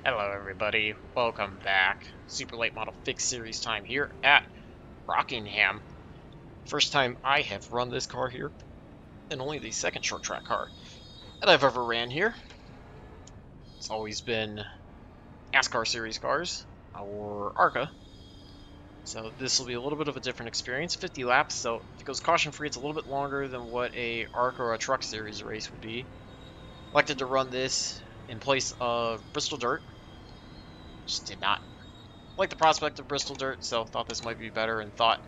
Hello everybody, welcome back. Super late model fix series time here at Rockingham. First time I have run this car here, and only the second short track car that I've ever ran here. It's always been NASCAR series cars, or ARCA. So this will be a little bit of a different experience, 50 laps, so if it goes caution free it's a little bit longer than what a ARCA or a truck series race would be. Elected to run this in place of Bristol Dirt. Just did not like the prospect of Bristol Dirt, so thought this might be better, and thought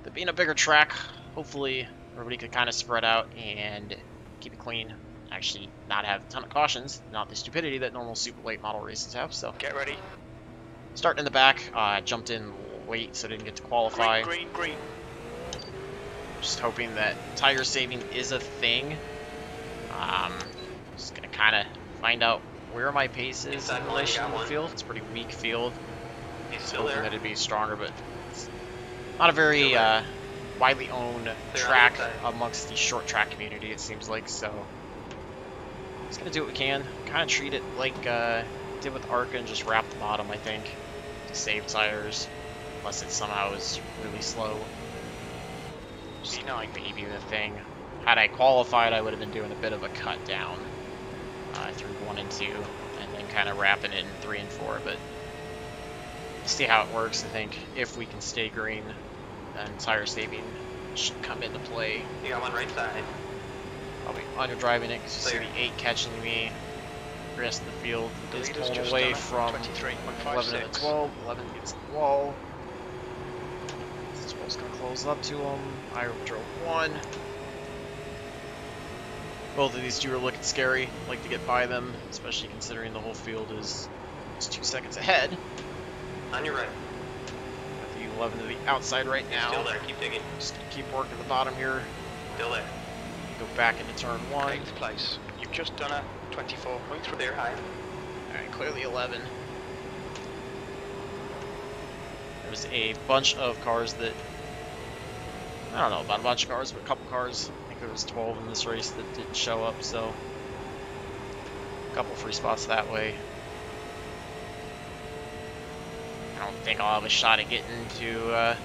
that being a bigger track, hopefully everybody could kind of spread out and keep it clean. Actually, not have a ton of cautions, not the stupidity that normal super late model races have. So get ready. Starting in the back, jumped in late, so didn't get to qualify. Green, green, green. Just hoping that tire saving is a thing. Just gonna kind of find out where my pace is in relation to the field. It's a pretty weak field. He's still Hoping there. that it'd be stronger, but it's not a very widely owned track amongst the short track community, it seems like. So just gonna do what we can. Kind of treat it like did with ARCA and just wrap the bottom, I think, to save tires, unless it somehow is really slow. Just maybe the thing. Had I qualified, I would have been doing a bit of a cut down through 1 and 2, and then kind of wrapping it in 3 and 4. But see how it works. I think if we can stay green, then tire saving should come into play. You got one right side. Probably underdriving it because you see the 8 catching me. The rest of the field is pulling away from 11 and the 12. 11 gets the wall. This 12's going to close up to him. I drove 1. Both of these two are looking scary. Like to get by them, especially considering the whole field is 2 seconds ahead. On your right. Got the 11 to the outside right now. Still there. Keep digging. Just keep working the bottom here. Still there. Go back into turn 1. 8th place. You've just done a 24.3 there high. Alright, clearly 11. There's a bunch of cars that, I don't know about a bunch of cars, but a couple cars. I think there was 12 in this race that didn't show up, so a couple free spots that way. I don't think I'll have a shot at getting to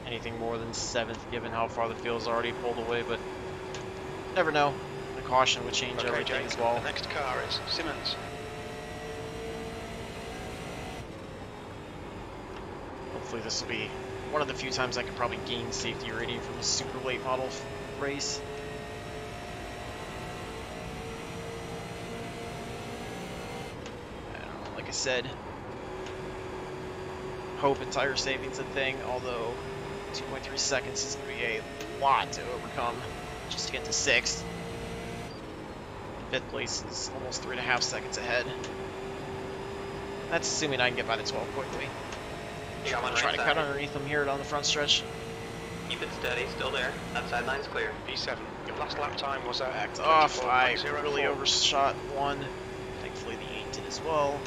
anything more than 7th, given how far the field's already pulled away, but never know. The caution would change everything as well. The next car is Simmons. Hopefully this will be one of the few times I can probably gain safety rating from a super late model race. I don't know, like I said, hope and tire saving's a thing, although 2.3 seconds is going to be a lot to overcome just to get to 6th. 5th place is almost 3.5 seconds ahead. That's assuming I can get by the 12 quickly. You got one right Try to side. cut underneath them here down the front stretch. Keep it steady. Still there. That sideline's clear. B7. Your last lap time was at Backed off. I really overshot 1. Thankfully the 8 did as well.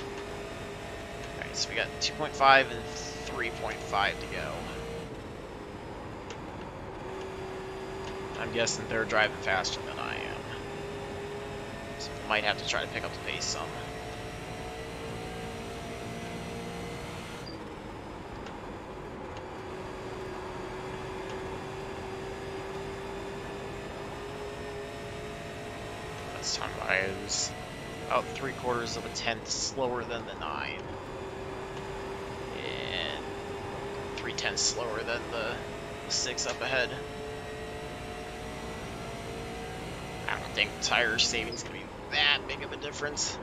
Alright, so we got 2.5 and 3.5 to go. I'm guessing they're driving faster than I am. So we might have to try to pick up the pace some. This time I was about 3/4 of a tenth slower than the 9. And 3/10 slower than the 6 up ahead. I don't think tire saving's gonna be that big of a difference.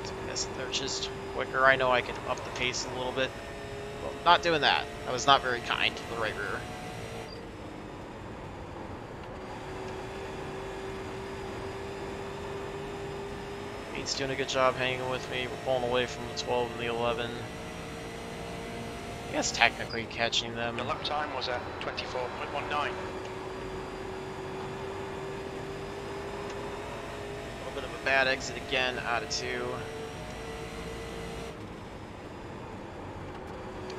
So I guess they're just quicker. I know I can up the pace a little bit. Well, not doing that. I was not very kind to the right rear. He's doing a good job hanging with me. We're pulling away from the 12 and the 11. I guess technically catching them. The lap time was at 24.19. A little bit of a bad exit again out of 2.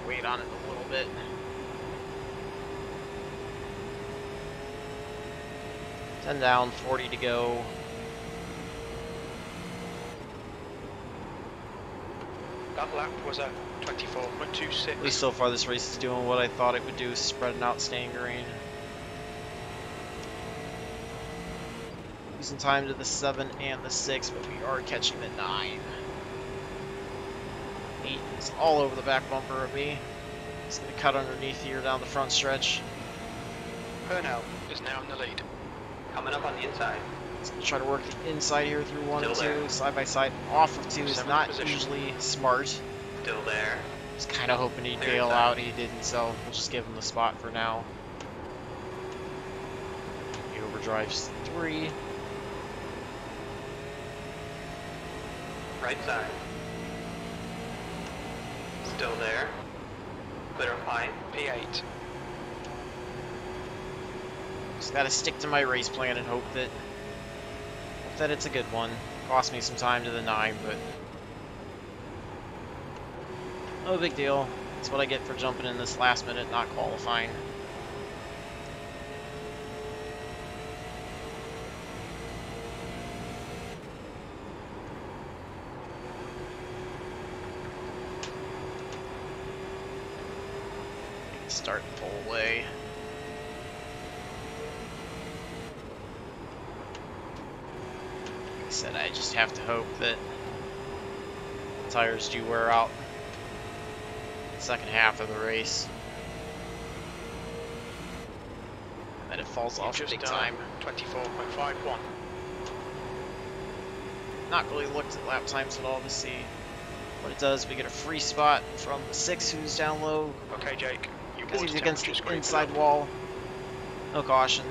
Wait on it a little bit. 10 down, 40 to go. That lap was a 24.26. At least so far this race is doing what I thought it would do, spreading out, staying green. Losing time to the 7 and the 6, but we are catching the 9. 8 is all over the back bumper of me. He's going to cut underneath here down the front stretch. Purnell is now in the lead. Coming up on the inside. He's going to try to work the inside here through 1 and 2. Still there. Side by side off of 2 is Seventh not position. usually smart. Still there. Just kind of hoping he'd Clear bail inside. out. He didn't, so we'll just give him the spot for now. He overdrives 3. Right side. Still there. Clear up high. P8. Just gotta stick to my race plan and hope that it's a good one. Cost me some time to the 9, but no big deal. That's what I get for jumping in this last minute, not qualifying. Start and pull away. Like I said, I just have to hope that the tires do wear out the second half of the race. And that it falls off big time. 24.51. Not really looked at lap times at all to see what it does. We get a free spot from the 6 who's down low. Okay, Jake. Because he's against the inside wall. No caution.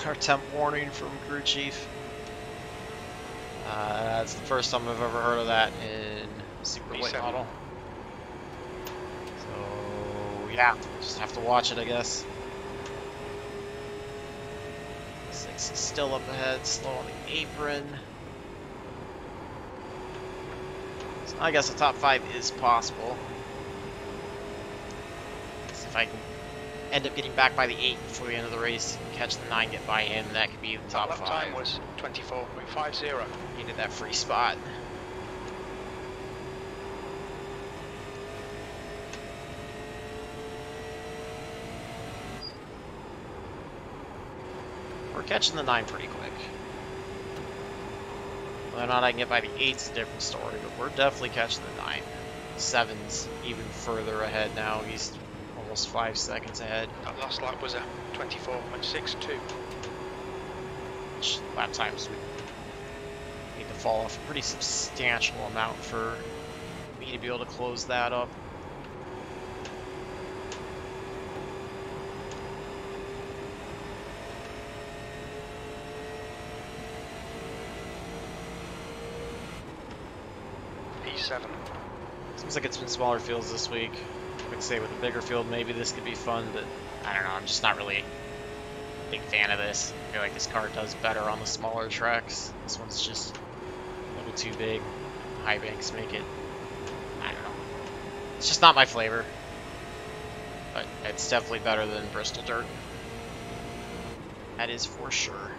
Our temp warning from CrewChief. That's the first time I've ever heard of that in Super Late B7. Model. So yeah, just have to watch it, I guess. 6 is still up ahead, slow on the apron. So I guess the top 5 is possible. If I can end up getting back by the 8 before the end of the race, catch the 9, get by him, that could be the top 5. Time was 24.50. Needed that free spot. We're catching the 9 pretty quick. Whether or not I can get by the 8's a different story, but we're definitely catching the 9. 7's even further ahead now. He's almost 5 seconds ahead. That last lap was a 24.62. Which lap times would need to fall off a pretty substantial amount for me to be able to close that up. P7. Seems like it's been smaller fields this week. I would say with a bigger field, maybe this could be fun, but I don't know. I'm just not really a big fan of this. I feel like this car does better on the smaller tracks. This one's just a little too big. High banks make it, I don't know. It's just not my flavor. But it's definitely better than Bristol Dirt. That is for sure.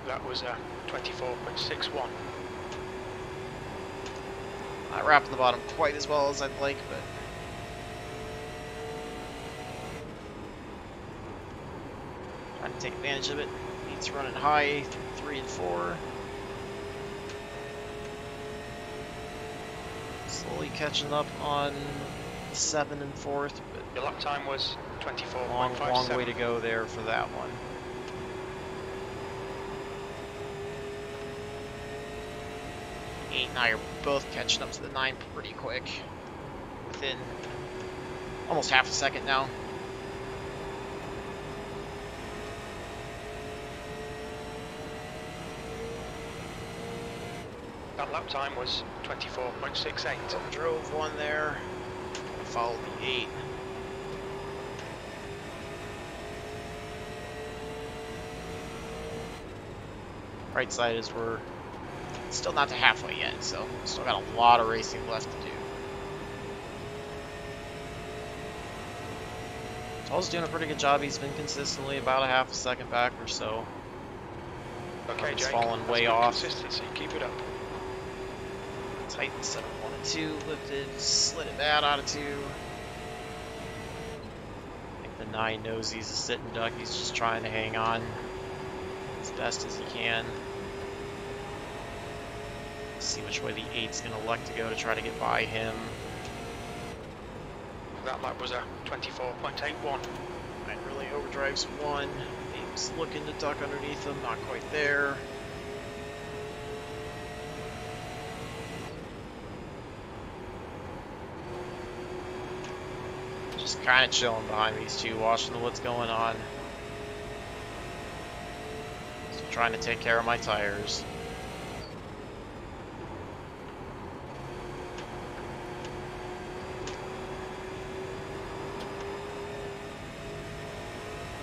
That was a 24.61. Not wrapping the bottom quite as well as I'd like, but trying to take advantage of it. Needs running high through 3 and 4. Slowly catching up on 7 and 4th, but Your lap time was 24.57. long way to go there for that one. 8 and I are both catching up to the 9 pretty quick. Within almost half a second now. That lap time was 24.68. Drove 1 there. Followed the 8. Right side is we're still not to halfway yet, so still got a lot of racing left to do. Toll's doing a pretty good job. He's been consistently about a half a second back or so. Okay, He's Jake. fallen That's way good off. Consistency. Keep it up. Tighten 7, 1, and 2. Lifted, slid it bad out of 2. I think the 9 knows he's a sitting duck. He's just trying to hang on as best as he can. See which way the 8's going to elect to go to try to get by him. That lap was a 24.81. And really overdrives 1. 8's looking to duck underneath him, not quite there. Just kind of chilling behind these two, watching what's going on. Still trying to take care of my tires.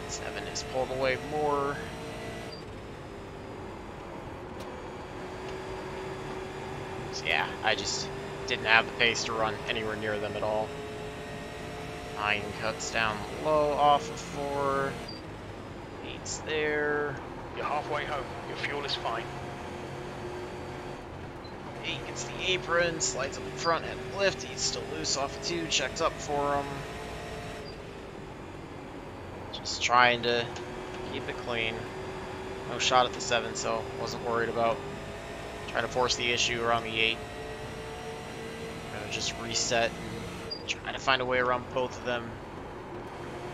Seven is pulled away more. So yeah, I just didn't have the pace to run anywhere near them at all. 9 cuts down low off of 4. 8's there. You're halfway home. Your fuel is fine. 8 gets the apron, slides up in front and lift. He's still loose off of 2, checked up for him. Just trying to keep it clean. No shot at the 7, so wasn't worried about trying to force the issue around the 8. Just reset and try to find a way around both of them.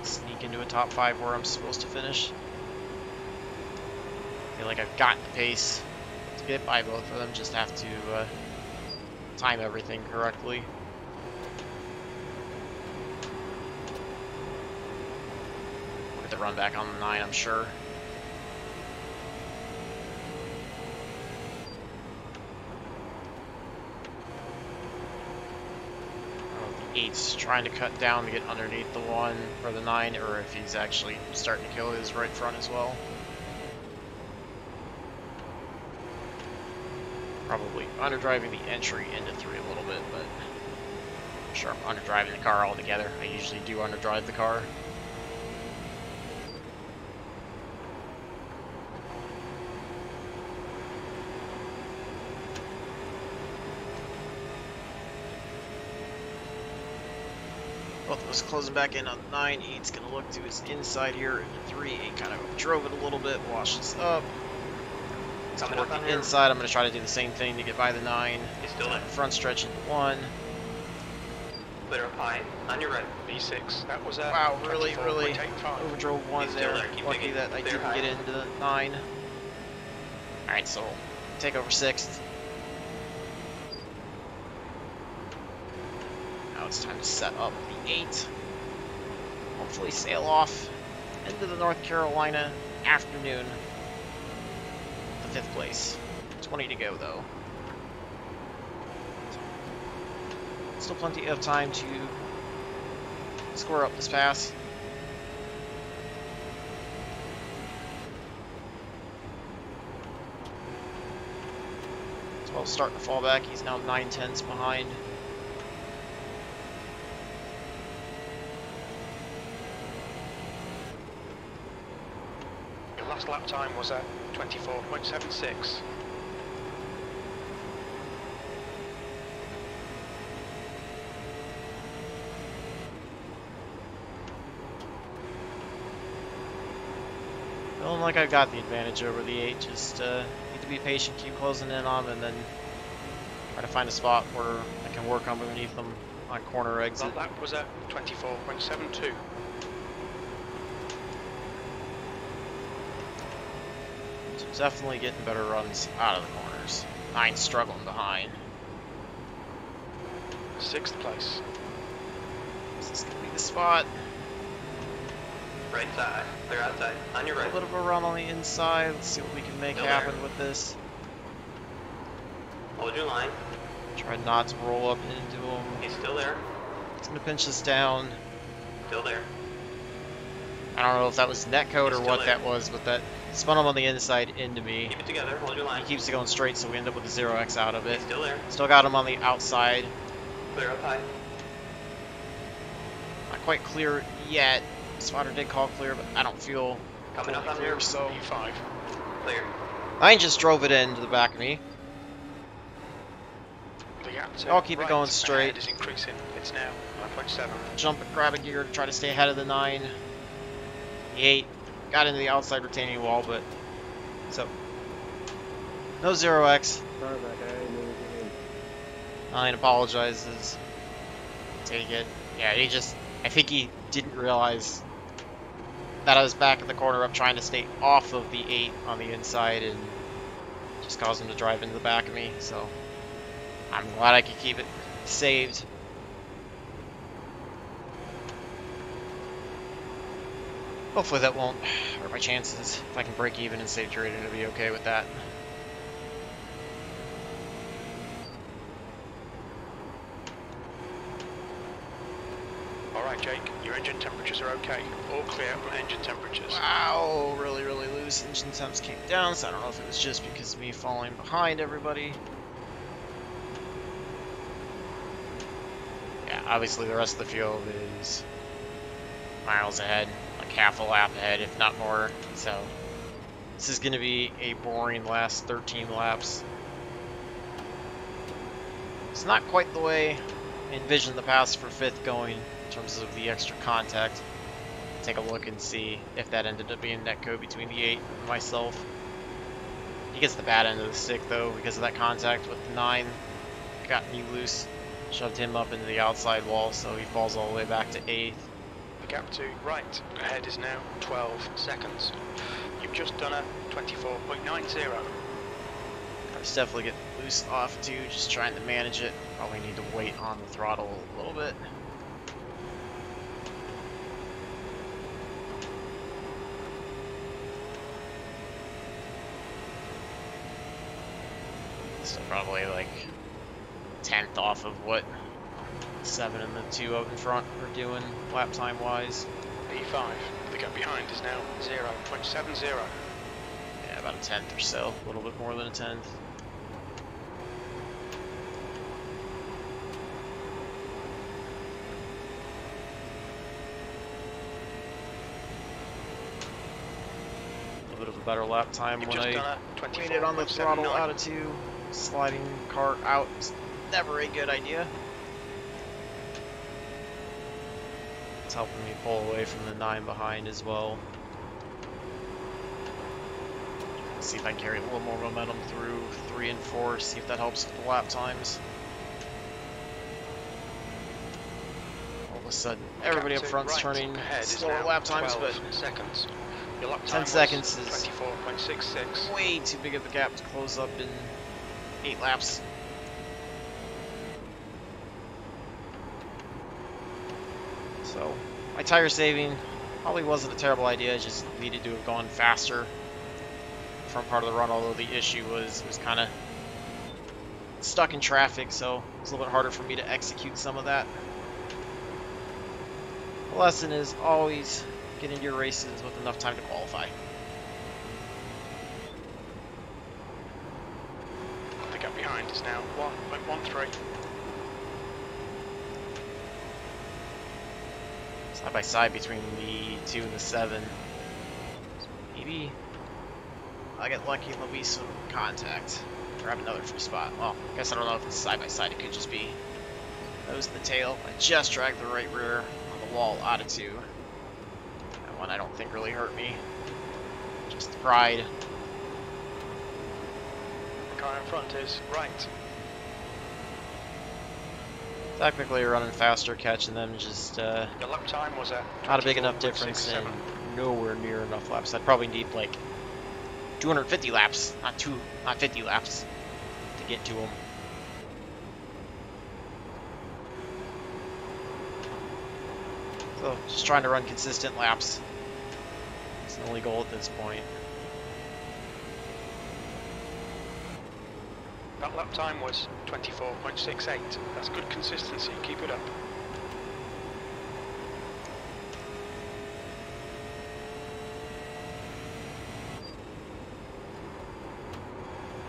Sneak into a top 5 where I'm supposed to finish. I feel like I've got the pace to get by both of them, just have to time everything correctly. We'll get the run back on the 9, I'm sure. Eight's trying to cut down to get underneath the 1 or the 9, or if he's actually starting to kill his right front as well. Probably underdriving the entry into 3 a little bit, but I'm sure I'm underdriving the car altogether. I usually do underdrive the car. Both of us closing back in on 9. 8's going to look to his inside here into 3. 8 kind of drove it a little bit, washes up. Coming up on the inside, I'm going to try to do the same thing to get by the 9. He's still there. Front stretch into 1. Clear up high. On your right. V6. That was a Wow, really 24.85. overdrove 1 He's still there. there. Keep Lucky digging. that I Clear didn't high. get into the 9. Alright, so take over 6th. Now it's time to set up the 8. Hopefully sail off into the North Carolina afternoon. The 5th place. 20 to go though. Still plenty of time to score up this pass. As well as starting to fall back. He's now 9/10 behind. Your last lap time was a 24.76. Feeling like I've got the advantage over the 8. Just need to be patient, keep closing in on them, and then try to find a spot where I can work on underneath them on corner exit. That lap was a 24.72. So definitely getting better runs out of the corners. 9 struggling behind. 6th place. This is going to be the spot. Right side. Clear outside. On your A right. little bit of a run on the inside. Let's see what we can make Still happen there. with this. Hold your line. Try not to roll up into him. He's still there. It's going to pinch us down. Still there. I don't know if that was netcode or Still what there. that was, but that spun him on the inside into me. Keep it together. Hold your He line. keeps it going straight, so we end up with a 0x out of it. He's still there. Still got him on the outside. Clear up high. Not quite clear yet. Spotter did call clear, but I don't feel Coming up totally on clear, your so V5. Clear. 9 just drove it into the back of me. The Gap to I'll keep it right going straight. ahead is increasing. It's now 9.7. Jump and grab a gear to try to stay ahead of the 9. The 8 got into the outside retaining wall, but so no 0x. 9 apologizes. Take it. Yeah, I think he didn't realize that I was back in the corner up trying to stay off of the 8 on the inside, and just caused him to drive into the back of me, so I'm glad I could keep it saved. Hopefully that won't hurt my chances. If I can break even and save trading, it'll be okay with that. Alright Jake, your engine temperatures are okay. All clear on engine temperatures. Wow, really, really loose. Engine temps came down, so I don't know if it was just because of me falling behind everybody. Yeah, obviously the rest of the field is miles ahead, like half a lap ahead, if not more. So this is going to be a boring last 13 laps. It's not quite the way I envisioned the pass for 5th going in terms of the extra contact. Take a look and see if that ended up being netcode between the 8 and myself. He gets the bad end of the stick though because of that contact with the 9. Got me loose, shoved him up into the outside wall, so he falls all the way back to 8th. The gap to right ahead is now 12 seconds. You've just done a 24.90. I was definitely getting loose off too, just trying to manage it. Probably need to wait on the throttle a little bit. So probably like 10th off of what 7 and the 2 up in front are doing lap time wise. P5, the gap behind is now 0.70. Yeah, about a 10th or so, a little bit more than a 10th. A little bit of a better lap time You've when just I done a waited on the throttle 24.79. out of 2. Sliding cart out is never a good idea. It's helping me pull away from the 9 behind as well. See if I can carry a little more momentum through 3 and 4, see if that helps with the lap times. All of a sudden, everybody up front's turning slower lap times, but seconds. Your lap 10 time seconds was is 24.66. way too big of a gap to close up in 8 laps. So, my tire saving probably wasn't a terrible idea, I just needed to have gone faster front part of the run, although the issue was kind of stuck in traffic, so it was a little bit harder for me to execute some of that. The lesson is always get into your races with enough time to qualify. The gap behind is now 1.13. Side by side between the 2 and the 7. So maybe I get lucky and there'll be some contact. Grab another free spot. Well, I guess I don't know if it's side by side. It could just be nose to the tail. I just dragged the right rear on the wall out of 2. That one I don't think really hurt me. Just the pride. The car in front is right. Technically running faster, catching them, just Your lap time was at not a big enough difference and 24.67. nowhere near enough laps. I'd probably need like 250 laps, not 50 laps to get to them. So just trying to run consistent laps. It's the only goal at this point. That lap time was 24.68. That's good consistency. Keep it up.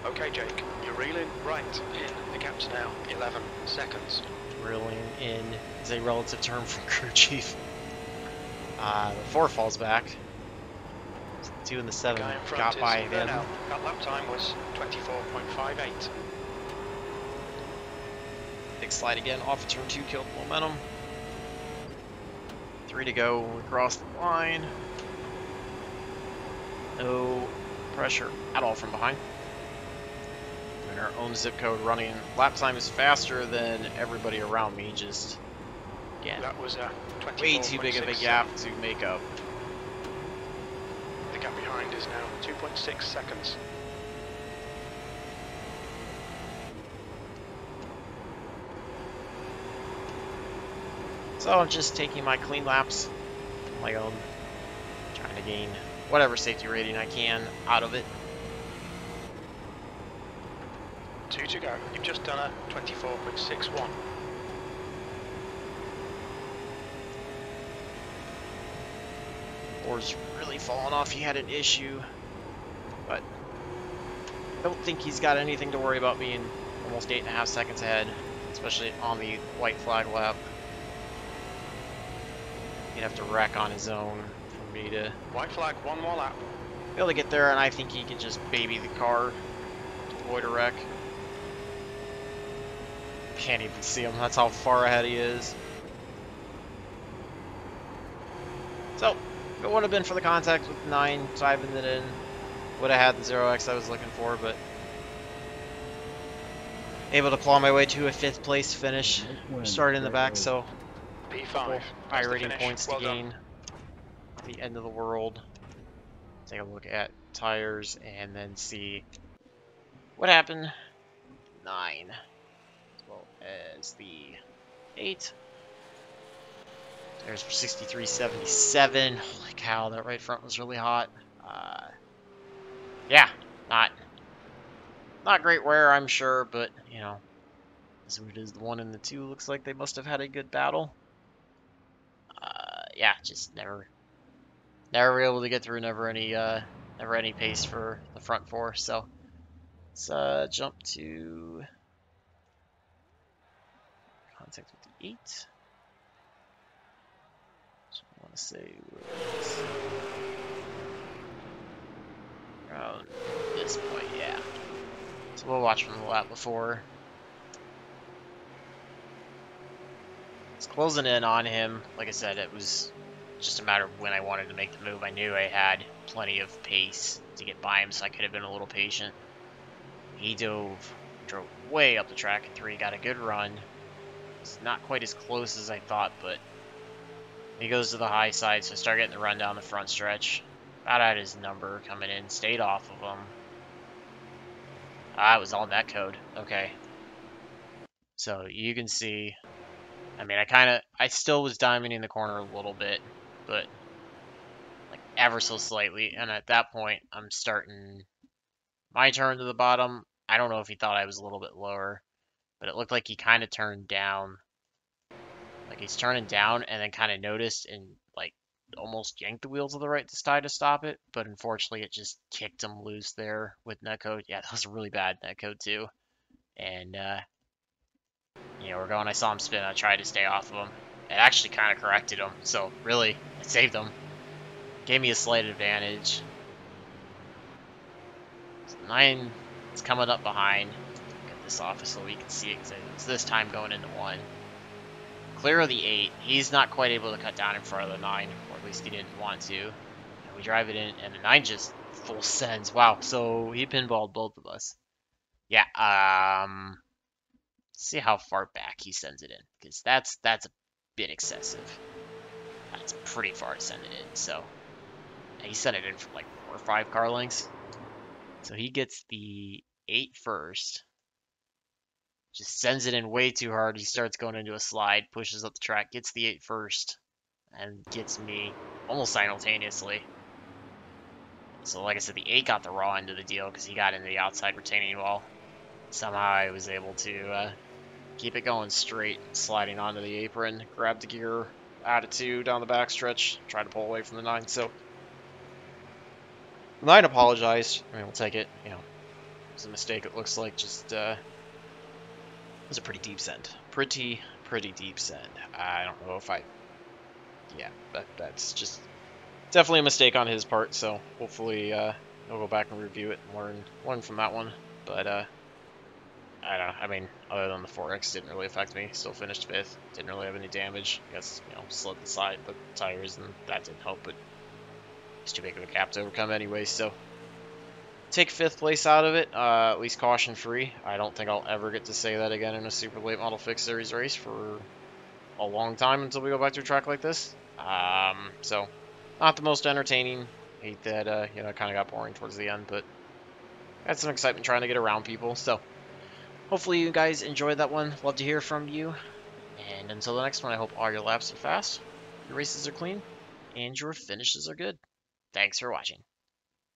Okay, Jake, you're reeling right in. The gap's now 11 seconds. Reeling in is a relative term from CrewChief. The 4 falls back. The 2 and the 7 Guy in front got is by them. Burnell. That lap time was 24.58. Big slide again, off of turn 2, killed momentum. 3 to go when we cross the line. No pressure at all from behind. In our own zip code running, lap time is faster than everybody around me, just, again, That was a way too big of a gap to make up. The gap behind is now 2.6 seconds. So I'm just taking my clean laps, my own, trying to gain whatever safety rating I can out of it. 2 to go. You've just done a 24.61. Board's really falling off. He had an issue, but I don't think he's got anything to worry about being almost 8.5 seconds ahead, especially on the white flag lap. He'd have to wreck on his own for me to White flag, one more lap. be able to get there, and I think he can just baby the car to avoid a wreck. Can't even see him. That's how far ahead he is. So, if it would have been for the contact with 9 diving it in, would have had the 0x I was looking for, but able to claw my way to a 5th place finish. Started in the back, so P5. high That's the rating finish. points to Well done. gain. The end of the world. Take a look at tires and then see what happened. 9, as well as the 8. There's 63.77. Holy cow, that right front was really hot. Yeah, not great wear, I'm sure, but you know, as it is, the 1 and the 2 looks like they must have had a good battle. Yeah, just never were able to get through. Never any pace for the front 4. So let's jump to contact with the 8. So I want to say was around this point, yeah. So we'll watch from the lap before. It's closing in on him. Like I said, it was just a matter of when I wanted to make the move. I knew I had plenty of pace to get by him, so I could have been a little patient. He drove way up the track at 3, got a good run. It's not quite as close as I thought, but he goes to the high side, so I start getting the run down the front stretch. About at his number coming in, stayed off of him. It was all net code. Okay. So you can see, I mean, I still was diamonding the corner a little bit, but like ever so slightly. And at that point, I'm starting my turn to the bottom. I don't know if he thought I was a little bit lower, but it looked like he kind of turned down. Like he's turning down and then kind of noticed and like almost yanked the wheels of the right side to stop it. But unfortunately, it just kicked him loose there with netcode. Yeah, that was a really bad netcode too. And, you know, we're going, I saw him spin. I tried to stay off of him. It actually kind of corrected him. So really, it saved him. Gave me a slight advantage. So 9 is coming up behind. Get this off so we can see it because it's this time going into 1. Clear of the 8. He's not quite able to cut down in front of the 9, or at least he didn't want to. And we drive it in, and the 9 just full sends. Wow, so he pinballed both of us. Yeah, see how far back he sends it in, because that's a bit excessive. That's pretty far to send it in, so he sent it in from like 4 or 5 car lengths. So he gets the 8 first. Just sends it in way too hard. He starts going into a slide, pushes up the track, gets the 8 first, and gets me almost simultaneously. So like I said, the 8 got the raw end of the deal because he got into the outside retaining wall. Somehow I was able to keep it going straight, sliding onto the apron, grab the gear, attitude down the backstretch, try to pull away from the 9. So 9 apologized. I mean, we'll take it. You know, it was a mistake. It looks like just it was a pretty deep send. Pretty deep send. I don't know if yeah, that's just definitely a mistake on his part. So hopefully he'll go back and review it and learn from that one. But I don't know. I mean, other than the 4X, didn't really affect me. Still finished 5th. Didn't really have any damage. I guess, you know, slid the side, the tires, and that didn't help, but it's too big of a gap to overcome anyway, so take 5th place out of it, at least caution free. I don't think I'll ever get to say that again in a super late model fixed series race for a long time until we go back to a track like this. So not the most entertaining. Hate that, you know, it kind of got boring towards the end, but had some excitement trying to get around people. So hopefully you guys enjoyed that one. Love to hear from you. And until the next one, I hope all your laps are fast, your races are clean, and your finishes are good. Thanks for watching.